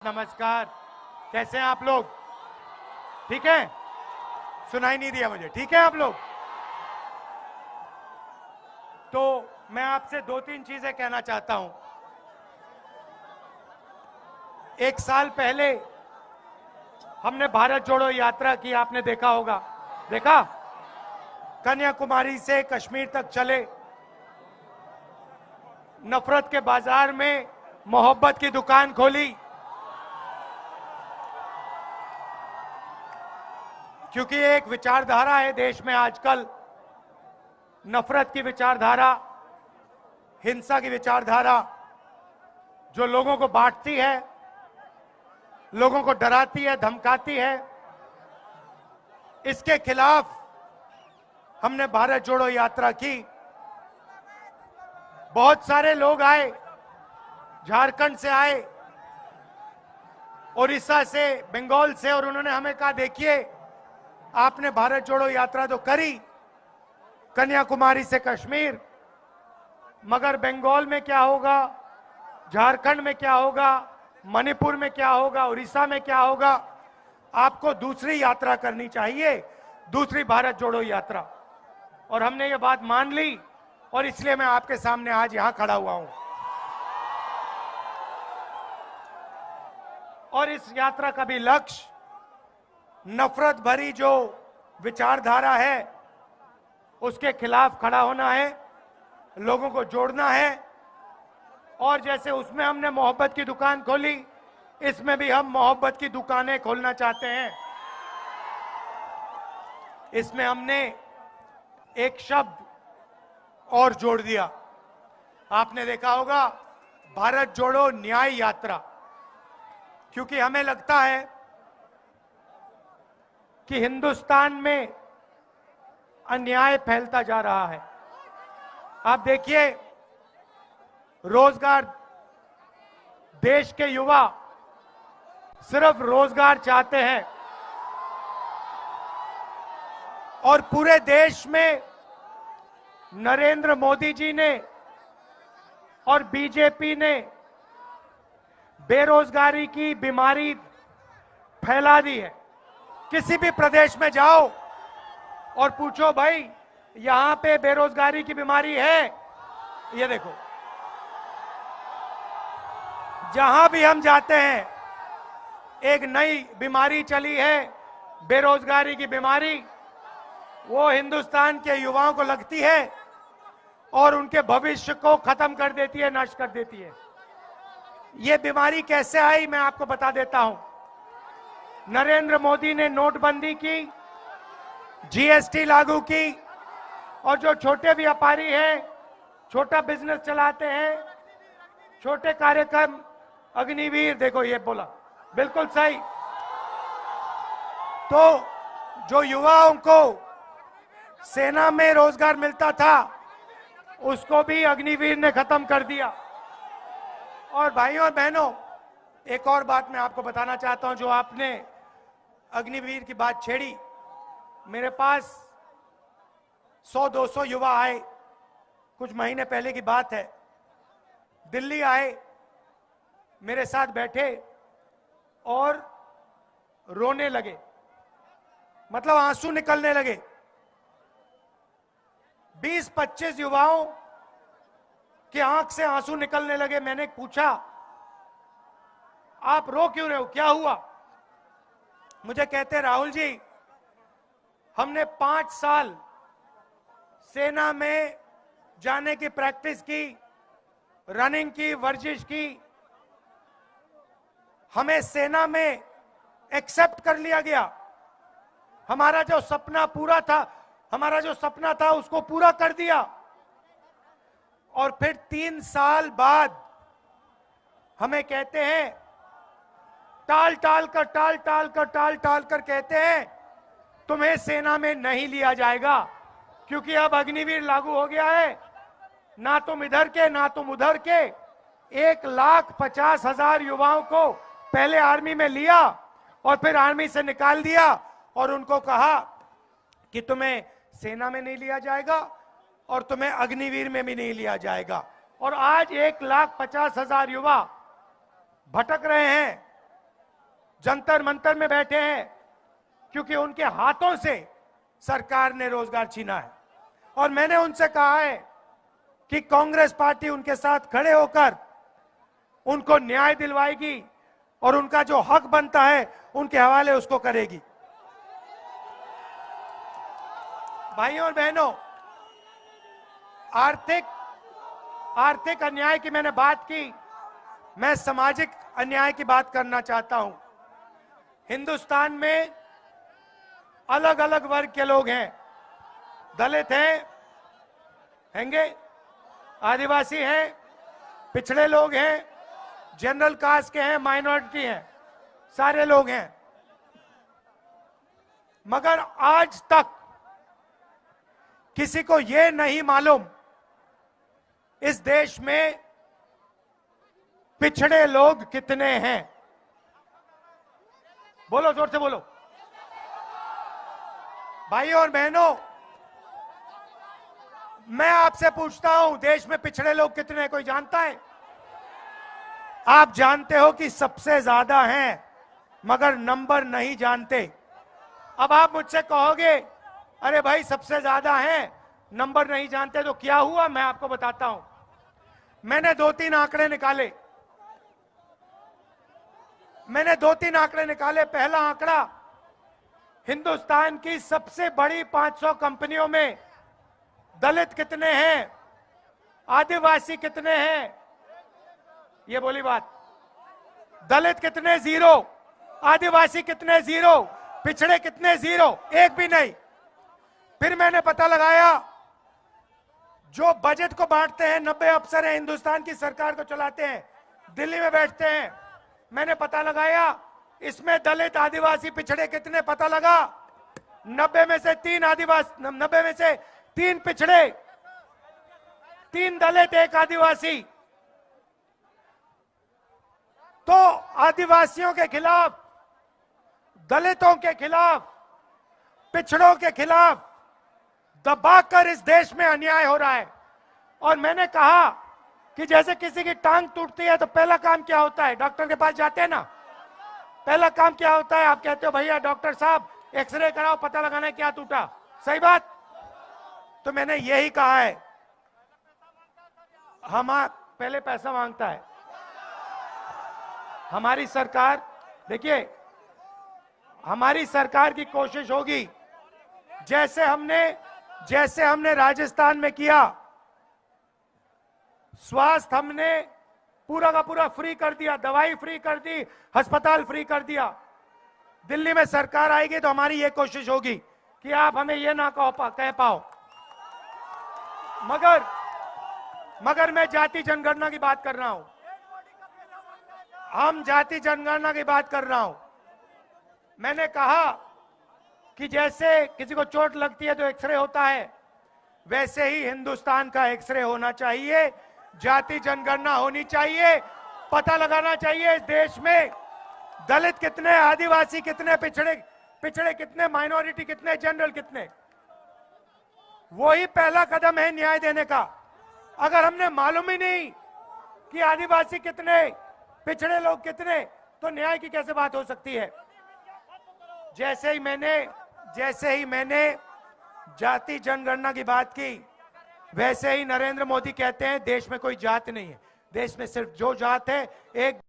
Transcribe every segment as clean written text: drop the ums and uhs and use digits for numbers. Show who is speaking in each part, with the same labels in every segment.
Speaker 1: नमस्कार, कैसे हैं आप लोग? ठीक है? सुनाई नहीं दिया मुझे। ठीक है आप लोग? तो मैं आपसे दो तीन चीजें कहना चाहता हूं। एक साल पहले हमने भारत जोड़ो यात्रा की, आपने देखा होगा। देखा? कन्याकुमारी से कश्मीर तक चले, नफरत के बाजार में मोहब्बत की दुकान खोली, क्योंकि एक विचारधारा है देश में आजकल, नफरत की विचारधारा, हिंसा की विचारधारा, जो लोगों को बांटती है, लोगों को डराती है, धमकाती है। इसके खिलाफ हमने भारत जोड़ो यात्रा की। बहुत सारे लोग आए, झारखंड से आए, उड़ीसा से, बंगाल से, और उन्होंने हमें कहा देखिए आपने भारत जोड़ो यात्रा तो करी कन्याकुमारी से कश्मीर, मगर बंगाल में क्या होगा, झारखंड में क्या होगा, मणिपुर में क्या होगा, उड़ीसा में क्या होगा? आपको दूसरी यात्रा करनी चाहिए, दूसरी भारत जोड़ो यात्रा। और हमने ये बात मान ली और इसलिए मैं आपके सामने आज यहां खड़ा हुआ हूं। और इस यात्रा का भी लक्ष्य नफरत भरी जो विचारधारा है उसके खिलाफ खड़ा होना है, लोगों को जोड़ना है। और जैसे उसमें हमने मोहब्बत की दुकान खोली, इसमें भी हम मोहब्बत की दुकानें खोलना चाहते हैं। इसमें हमने एक शब्द और जोड़ दिया, आपने देखा होगा, भारत जोड़ो न्याय यात्रा। क्योंकि हमें लगता है कि हिंदुस्तान में अन्याय फैलता जा रहा है। आप देखिए, रोजगार, देश के युवा सिर्फ रोजगार चाहते हैं और पूरे देश में नरेंद्र मोदी जी ने और बीजेपी ने बेरोजगारी की बीमारी फैला दी है। किसी भी प्रदेश में जाओ और पूछो भाई यहां पे बेरोजगारी की बीमारी है? ये देखो, जहां भी हम जाते हैं एक नई बीमारी चली है, बेरोजगारी की बीमारी। वो हिंदुस्तान के युवाओं को लगती है और उनके भविष्य को खत्म कर देती है, नष्ट कर देती है। ये बीमारी कैसे आई मैं आपको बता देता हूं। नरेंद्र मोदी ने नोटबंदी की, जीएसटी लागू की, और जो छोटे व्यापारी हैं, छोटा बिजनेस चलाते हैं, छोटे कार्यक्रम, अग्निवीर, देखो ये बोला बिल्कुल सही। तो जो युवाओं को सेना में रोजगार मिलता था उसको भी अग्निवीर ने खत्म कर दिया। और भाइयों और बहनों, एक और बात मैं आपको बताना चाहता हूं। जो आपने अग्निवीर की बात छेड़ी, मेरे पास 100-200 युवा आए, कुछ महीने पहले की बात है। दिल्ली आए, मेरे साथ बैठे और रोने लगे, मतलब आंसू निकलने लगे। 20-25 युवाओं की आंख से आंसू निकलने लगे। मैंने पूछा आप रो क्यों रहे हो, क्या हुआ? मुझे कहते राहुल जी, हमने 5 साल सेना में जाने की प्रैक्टिस की, रनिंग की, वर्जिश की, हमें सेना में एक्सेप्ट कर लिया गया। हमारा जो सपना पूरा था, हमारा जो सपना था उसको पूरा कर दिया। और फिर 3 साल बाद हमें कहते हैं, टाल टाल कर कहते हैं तुम्हें सेना में नहीं लिया जाएगा, क्योंकि अब अग्निवीर लागू हो गया है। ना तुम इधर के ना तुम उधर के। 1,50,000 युवाओं को पहले आर्मी में लिया और फिर आर्मी से निकाल दिया और उनको कहा कि तुम्हें सेना में नहीं लिया जाएगा और तुम्हें अग्निवीर में भी नहीं लिया जाएगा। और आज 1,50,000 युवा भटक रहे हैं, जंतर मंतर में बैठे हैं क्योंकि उनके हाथों से सरकार ने रोजगार छीना है। और मैंने उनसे कहा है कि कांग्रेस पार्टी उनके साथ खड़े होकर उनको न्याय दिलवाएगी और उनका जो हक बनता है उनके हवाले उसको करेगी। भाइयों और बहनों, आर्थिक अन्याय की मैंने बात की, मैं सामाजिक अन्याय की बात करना चाहता हूं। हिंदुस्तान में अलग अलग वर्ग के लोग हैं। दलित हैंगे, आदिवासी हैं, पिछड़े लोग हैं, जनरल कास्ट के हैं, माइनॉरिटी हैं, सारे लोग हैं। मगर आज तक किसी को यह नहीं मालूम इस देश में पिछड़े लोग कितने हैं। बोलो, जोर से बोलो। भाइयों और बहनों, मैं आपसे पूछता हूं, देश में पिछड़े लोग कितने हैं? कोई जानता है? आप जानते हो कि सबसे ज्यादा हैं, मगर नंबर नहीं जानते। अब आप मुझसे कहोगे, अरे भाई सबसे ज्यादा हैं, नंबर नहीं जानते, तो क्या हुआ? मैं आपको बताता हूं। मैंने दो तीन आंकड़े निकाले। पहला आंकड़ा, हिंदुस्तान की सबसे बड़ी 500 कंपनियों में दलित कितने हैं, आदिवासी कितने हैं? ये बोली बात। दलित कितने? 0। आदिवासी कितने? 0। पिछड़े कितने? 0, एक भी नहीं। फिर मैंने पता लगाया, जो बजट को बांटते हैं 90 अफसर हैं, हिंदुस्तान की सरकार को चलाते हैं, दिल्ली में बैठते हैं। मैंने पता लगाया, इसमें दलित, आदिवासी, पिछड़े कितने? पता लगा 90 में से 3 आदिवासी, 90 में से 3 पिछड़े, 3 दलित, 1 आदिवासी। तो आदिवासियों के खिलाफ, दलितों के खिलाफ, पिछड़ों के खिलाफ दबाकर इस देश में अन्याय हो रहा है। और मैंने कहा कि जैसे किसी की टांग टूटती है तो पहला काम क्या होता है? डॉक्टर के पास जाते हैं ना, पहला काम क्या होता है? आप कहते हो भैया डॉक्टर साहब एक्सरे कराओ, पता लगाना है क्या टूटा। सही बात? तो मैंने यही कहा है, पहले पैसा मांगता है हमारी सरकार। देखिए, हमारी सरकार की कोशिश होगी, जैसे हमने राजस्थान में किया, स्वास्थ्य हमने पूरा का पूरा फ्री कर दिया, दवाई फ्री कर दी, अस्पताल फ्री कर दिया। दिल्ली में सरकार आएगी तो हमारी ये कोशिश होगी कि आप हमें ये ना कह पाओ। मगर मैं जाति जनगणना की बात कर रहा हूं। हम जाति जनगणना की बात कर रहा हूं। मैंने कहा कि जैसे किसी को चोट लगती है तो एक्सरे होता है, वैसे ही हिंदुस्तान का एक्सरे होना चाहिए, जाति जनगणना होनी चाहिए, पता लगाना चाहिए इस देश में दलित कितने, आदिवासी कितने, पिछड़े कितने, माइनॉरिटी कितने, जनरल कितने। वही पहला कदम है न्याय देने का। अगर हमने मालूम ही नहीं कि आदिवासी कितने, पिछड़े लोग कितने, तो न्याय की कैसे बात हो सकती है? जैसे ही मैंने जाति जनगणना की बात की, वैसे ही नरेंद्र मोदी कहते हैं देश में कोई जात नहीं है, देश में सिर्फ जो जात है एक।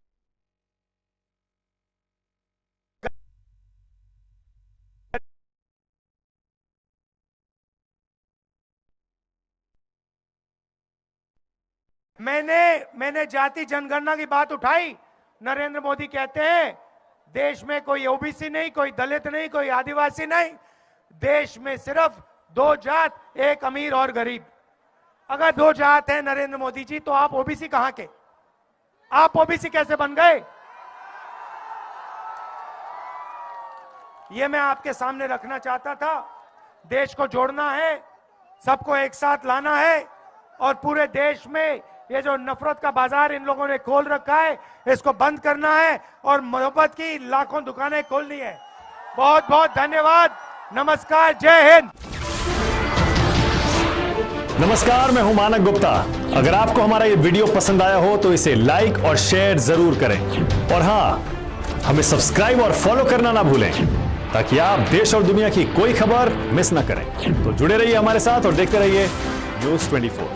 Speaker 1: मैंने जाति जनगणना की बात उठाई, नरेंद्र मोदी कहते हैं देश में कोई ओबीसी नहीं, कोई दलित नहीं, कोई आदिवासी नहीं, देश में सिर्फ 2 जात, एक अमीर और गरीब। अगर 2 जात है नरेंद्र मोदी जी, तो आप ओबीसी कहां के? आप ओबीसी कैसे बन गए? ये मैं आपके सामने रखना चाहता था। देश को जोड़ना है, सबको एक साथ लाना है, और पूरे देश में ये जो नफरत का बाजार इन लोगों ने खोल रखा है, इसको बंद करना है और मोहब्बत की लाखों दुकानें खोलनी है। बहुत बहुत धन्यवाद। नमस्कार, जय हिंद।
Speaker 2: नमस्कार, मैं हूं मानक गुप्ता। अगर आपको हमारा ये वीडियो पसंद आया हो तो इसे लाइक और शेयर जरूर करें। और हां, हमें सब्सक्राइब और फॉलो करना ना भूलें ताकि आप देश और दुनिया की कोई खबर मिस ना करें। तो जुड़े रहिए हमारे साथ और देखते रहिए News 24।